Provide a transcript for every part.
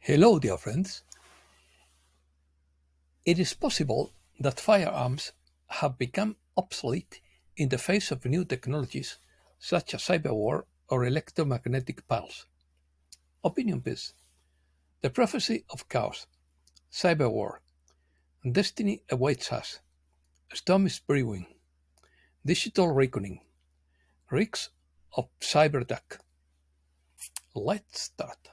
Hello, dear friends. It is possible that firearms have become obsolete in the face of new technologies such as cyberwar or electromagnetic pulse. Opinion piece. The prophecy of chaos, cyberwar, destiny awaits us, storm is brewing, digital reckoning, risks of cyber attack. Let's start.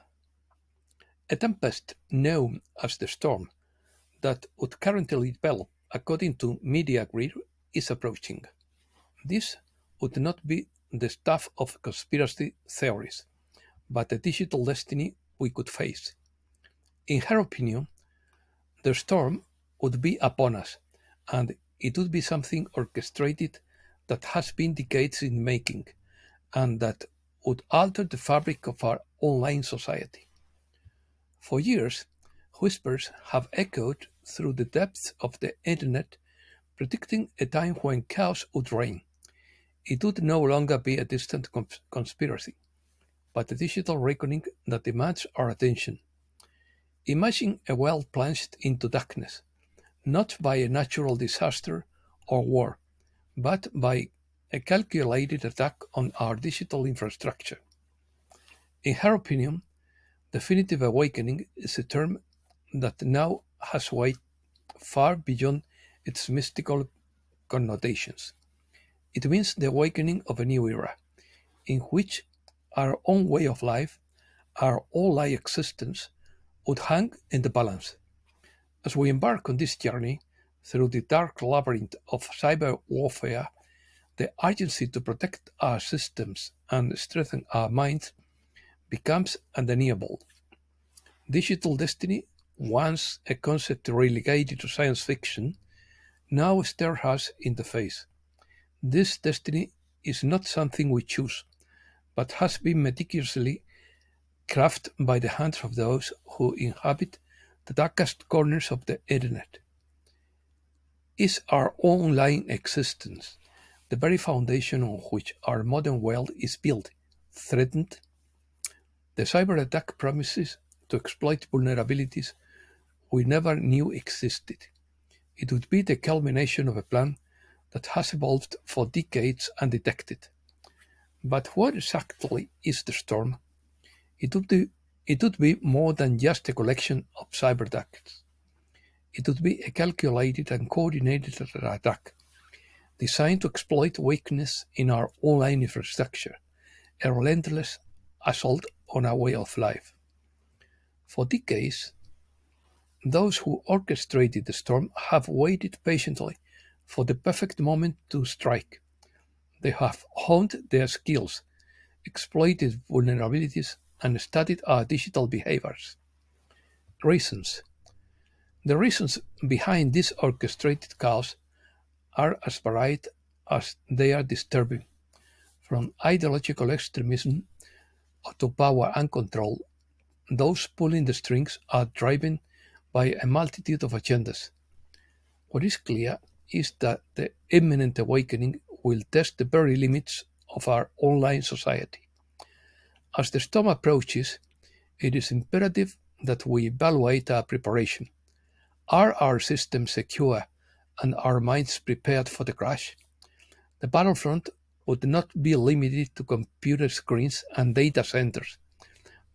A tempest known as the storm that would currently develop, according to media grid, is approaching. This would not be the stuff of conspiracy theories, but a digital destiny we could face. In her opinion, the storm would be upon us, and it would be something orchestrated that has been decades in making, and that would alter the fabric of our online society. For years, whispers have echoed through the depths of the internet, predicting a time when chaos would reign. It would no longer be a distant conspiracy, but a digital reckoning that demands our attention. Imagine a world plunged into darkness, not by a natural disaster or war, but by a calculated attack on our digital infrastructure. In her opinion, definitive awakening is a term that now has weight far beyond its mystical connotations. It means the awakening of a new era, in which our own way of life, our online existence, would hang in the balance. As we embark on this journey through the dark labyrinth of cyber warfare, the urgency to protect our systems and strengthen our minds becomes undeniable. Digital destiny, once a concept relegated to science fiction, now stares us in the face. This destiny is not something we choose, but has been meticulously crafted by the hands of those who inhabit the darkest corners of the internet. Is our online existence, the very foundation on which our modern world is built, threatened? The cyber attack promises to exploit vulnerabilities we never knew existed. It would be the culmination of a plan that has evolved for decades undetected. But what exactly is the storm? It would be more than just a collection of cyber attacks. It would be a calculated and coordinated attack designed to exploit weakness in our online infrastructure, a relentless assault on our way of life. For decades, those who orchestrated the storm have waited patiently for the perfect moment to strike. They have honed their skills, exploited vulnerabilities, and studied our digital behaviors. Reasons. The reasons behind this orchestrated chaos are as varied as they are disturbing, from ideological extremism to power and control. Those pulling the strings are driven by a multitude of agendas. What is clear is that the imminent awakening will test the very limits of our online society. As the storm approaches, it is imperative that we evaluate our preparation. Are our systems secure and our minds prepared for the crash? The battlefront would not be limited to computer screens and data centers,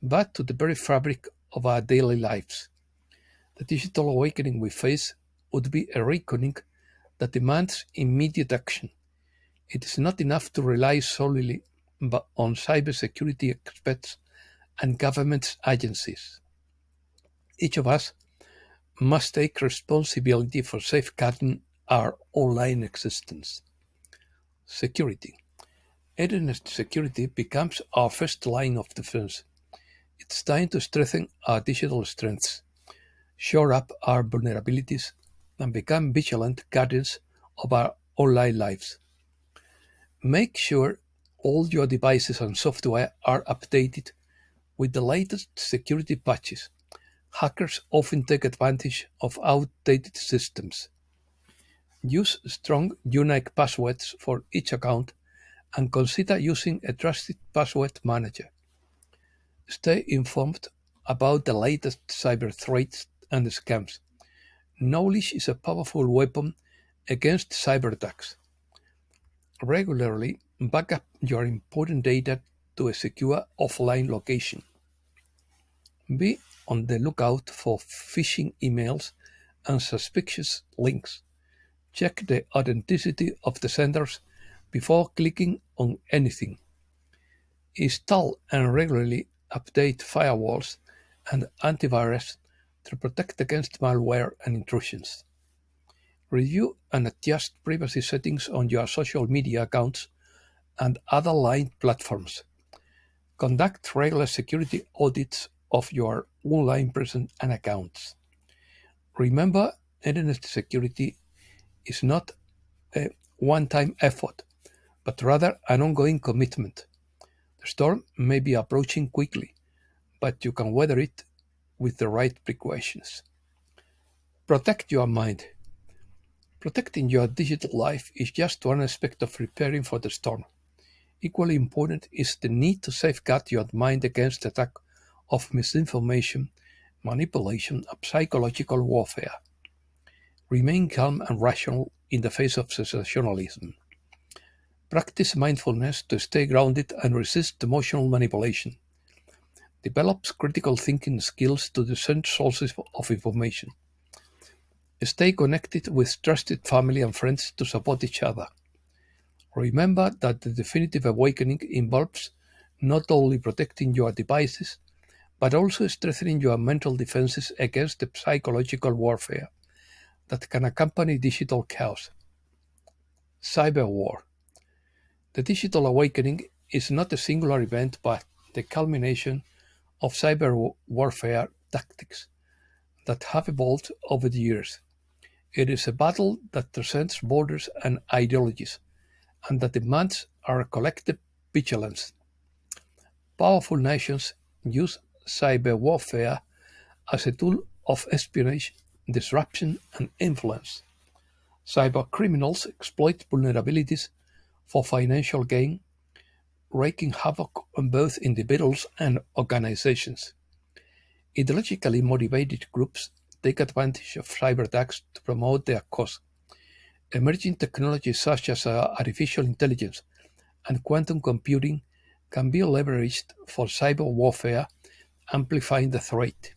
but to the very fabric of our daily lives. The digital awakening we face would be a reckoning that demands immediate action. It is not enough to rely solely on cybersecurity experts and government agencies. Each of us must take responsibility for safeguarding our online existence. Security. Internet security becomes our first line of defense. It's time to strengthen our digital strengths, shore up our vulnerabilities, and become vigilant guardians of our online lives. Make sure all your devices and software are updated with the latest security patches. Hackers often take advantage of outdated systems. Use strong, unique passwords for each account and consider using a trusted password manager. Stay informed about the latest cyber threats and scams. Knowledge is a powerful weapon against cyber attacks. Regularly back up your important data to a secure offline location. Be on the lookout for phishing emails and suspicious links. Check the authenticity of the senders before clicking on anything. Install and regularly update firewalls and antivirus to protect against malware and intrusions. Review and adjust privacy settings on your social media accounts and other line platforms. Conduct regular security audits of your online presence and accounts. Remember, internet security is not a one time effort, but rather an ongoing commitment. The storm may be approaching quickly, but you can weather it with the right precautions. Protect your mind. Protecting your digital life is just one aspect of preparing for the storm. Equally important is the need to safeguard your mind against the attack of misinformation, manipulation, and psychological warfare. Remain calm and rational in the face of sensationalism. Practice mindfulness to stay grounded and resist emotional manipulation. Develop critical thinking skills to discern sources of information. Stay connected with trusted family and friends to support each other. Remember that the definitive awakening involves not only protecting your devices, but also strengthening your mental defenses against the psychological warfare that can accompany digital chaos. Cyber war. The digital awakening is not a singular event but the culmination of cyber warfare tactics that have evolved over the years. It is a battle that transcends borders and ideologies, and that demands our collective vigilance. Powerful nations use cyber warfare as a tool of espionage, disruption, and influence. Cyber criminals exploit vulnerabilities for financial gain, wreaking havoc on both individuals and organizations. Ideologically motivated groups take advantage of cyber attacks to promote their cause. Emerging technologies such as artificial intelligence and quantum computing can be leveraged for cyber warfare, amplifying the threat.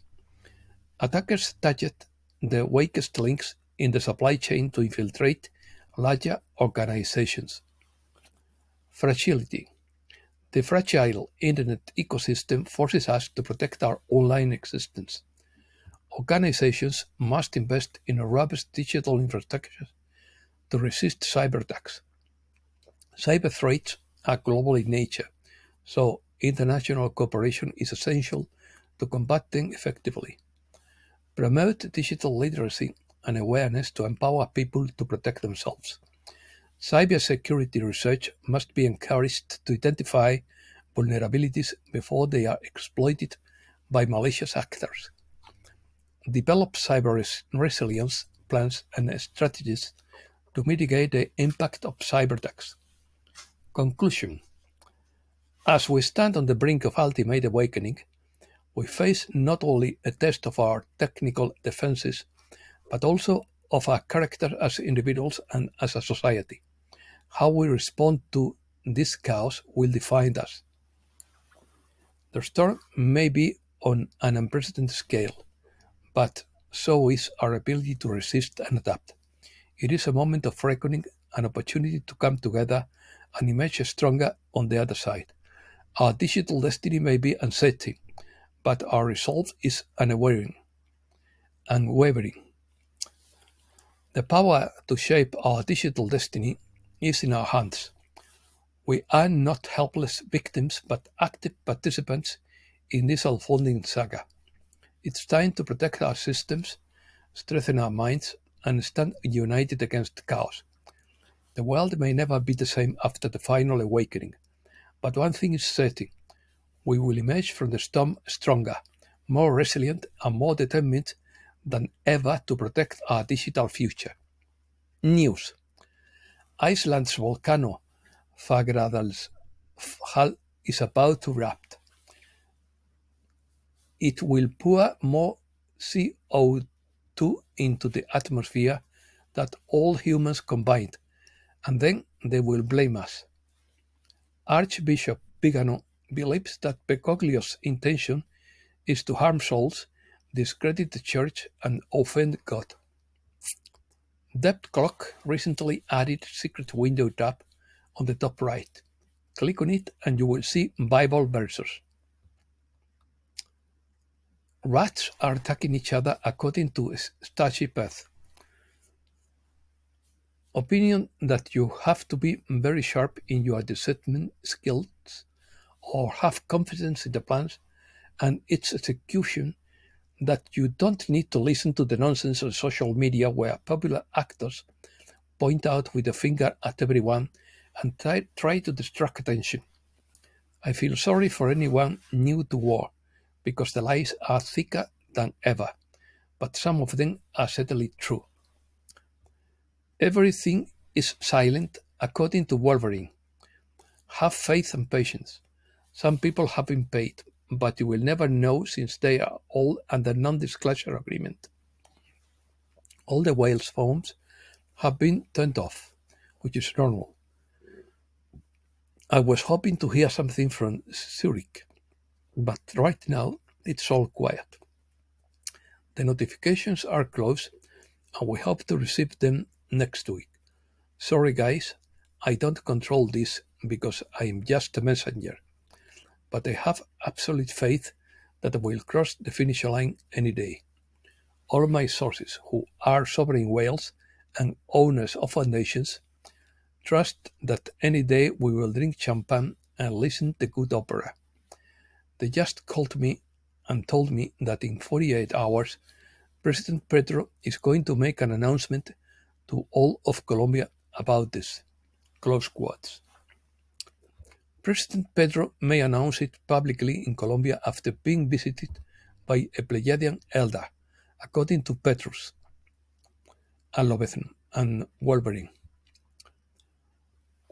Attackers target the weakest links in the supply chain to infiltrate larger organizations. Fragility. The fragile internet ecosystem forces us to protect our online existence. Organizations must invest in a robust digital infrastructure to resist cyber attacks. Cyber threats are global in nature, so international cooperation is essential to combat them effectively. Promote digital literacy and awareness to empower people to protect themselves. Cybersecurity research must be encouraged to identify vulnerabilities before they are exploited by malicious actors. Develop cyber resilience plans and strategies to mitigate the impact of cyber attacks. Conclusion. As we stand on the brink of ultimate awakening, we face not only a test of our technical defenses, but also of our character as individuals and as a society. How we respond to this chaos will define us. The storm may be on an unprecedented scale, but so is our ability to resist and adapt. It is a moment of reckoning, an opportunity to come together and emerge stronger on the other side. Our digital destiny may be uncertain, but our resolve is unwavering. The power to shape our digital destiny is in our hands. We are not helpless victims, but active participants in this unfolding saga. It's time to protect our systems, strengthen our minds, and stand united against chaos. The world may never be the same after the final awakening, but one thing is certain: we will emerge from the storm stronger, more resilient, and more determined than ever to protect our digital future. News: Iceland's volcano Fagradalsfjall is about to erupt. it will pour more CO2 into the atmosphere than all humans combined, and then they will blame us. Archbishop Vigano believes that Bergoglio's intention is to harm souls, discredit the church, and offend God. Debt Clock recently added secret window tab on the top right. Click on it and you will see Bible verses. Rats are attacking each other according to Stacy Path. Opinion that you have to be very sharp in your discernment skills or have confidence in the plans and its execution, that you don't need to listen to the nonsense on social media where popular actors point out with the finger at everyone and try to distract attention. I feel sorry for anyone new to war, because the lies are thicker than ever, but some of them are certainly true. Everything is silent according to Wolverine. Have faith and patience. Some people have been paid, but you will never know since they are all under non-disclosure agreement. All the whales' phones have been turned off, which is normal. I was hoping to hear something from Zurich, but right now it's all quiet. The notifications are closed and we hope to receive them next week. Sorry guys, I don't control this because I am just a messenger, but I have absolute faith that I will cross the finish line any day. All my sources, who are sovereign whales and owners of foundations, trust that any day we will drink champagne and listen to good opera. They just called me and told me that in 48 hours, President Petro is going to make an announcement to all of Colombia about this. Close quotes. President Pedro may announce it publicly in Colombia after being visited by a Pleiadian elder, according to Petrus and Lobezno and Wolverine.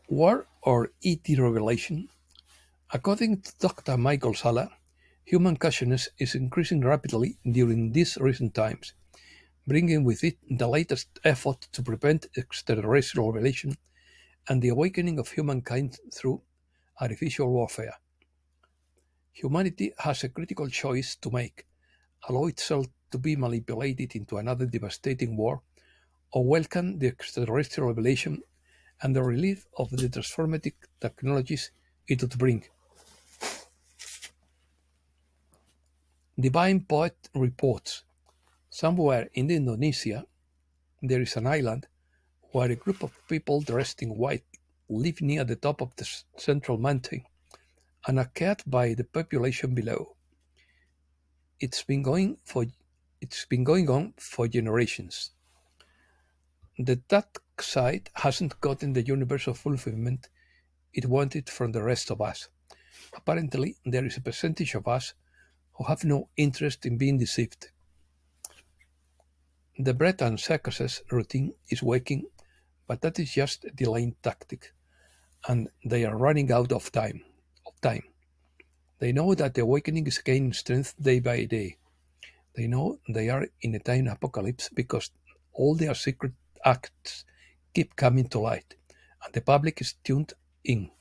War or ET revelation? According to Dr. Michael Sala, human consciousness is increasing rapidly during these recent times, bringing with it the latest effort to prevent extraterrestrial revelation and the awakening of humankind through artificial warfare. Humanity has a critical choice to make: allow itself to be manipulated into another devastating war, or welcome the extraterrestrial revelation and the relief of the transformative technologies it would bring. Divine Poet reports, somewhere in Indonesia, there is an island where a group of people dressed in white live near the top of the central mountain and are cared by the population below. It's been going on for generations. The dark side hasn't gotten the universal fulfillment it wanted from the rest of us. Apparently, there is a percentage of us who have no interest in being deceived. The bread and circuses routine is working, but that is just a delaying tactic, and they are running out of time. They know that the awakening is gaining strength day by day. They know they are in a time apocalypse because all their secret acts keep coming to light, and the public is tuned in.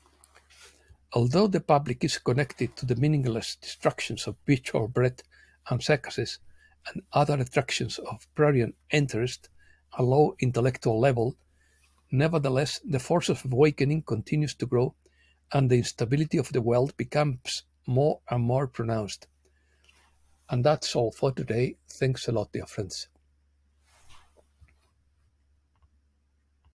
Although the public is connected to the meaningless distractions of virtual bread and circuses and other attractions of prurient interest at low intellectual level, nevertheless the force of awakening continues to grow and the instability of the world becomes more and more pronounced. And that's all for today. Thanks a lot, dear friends.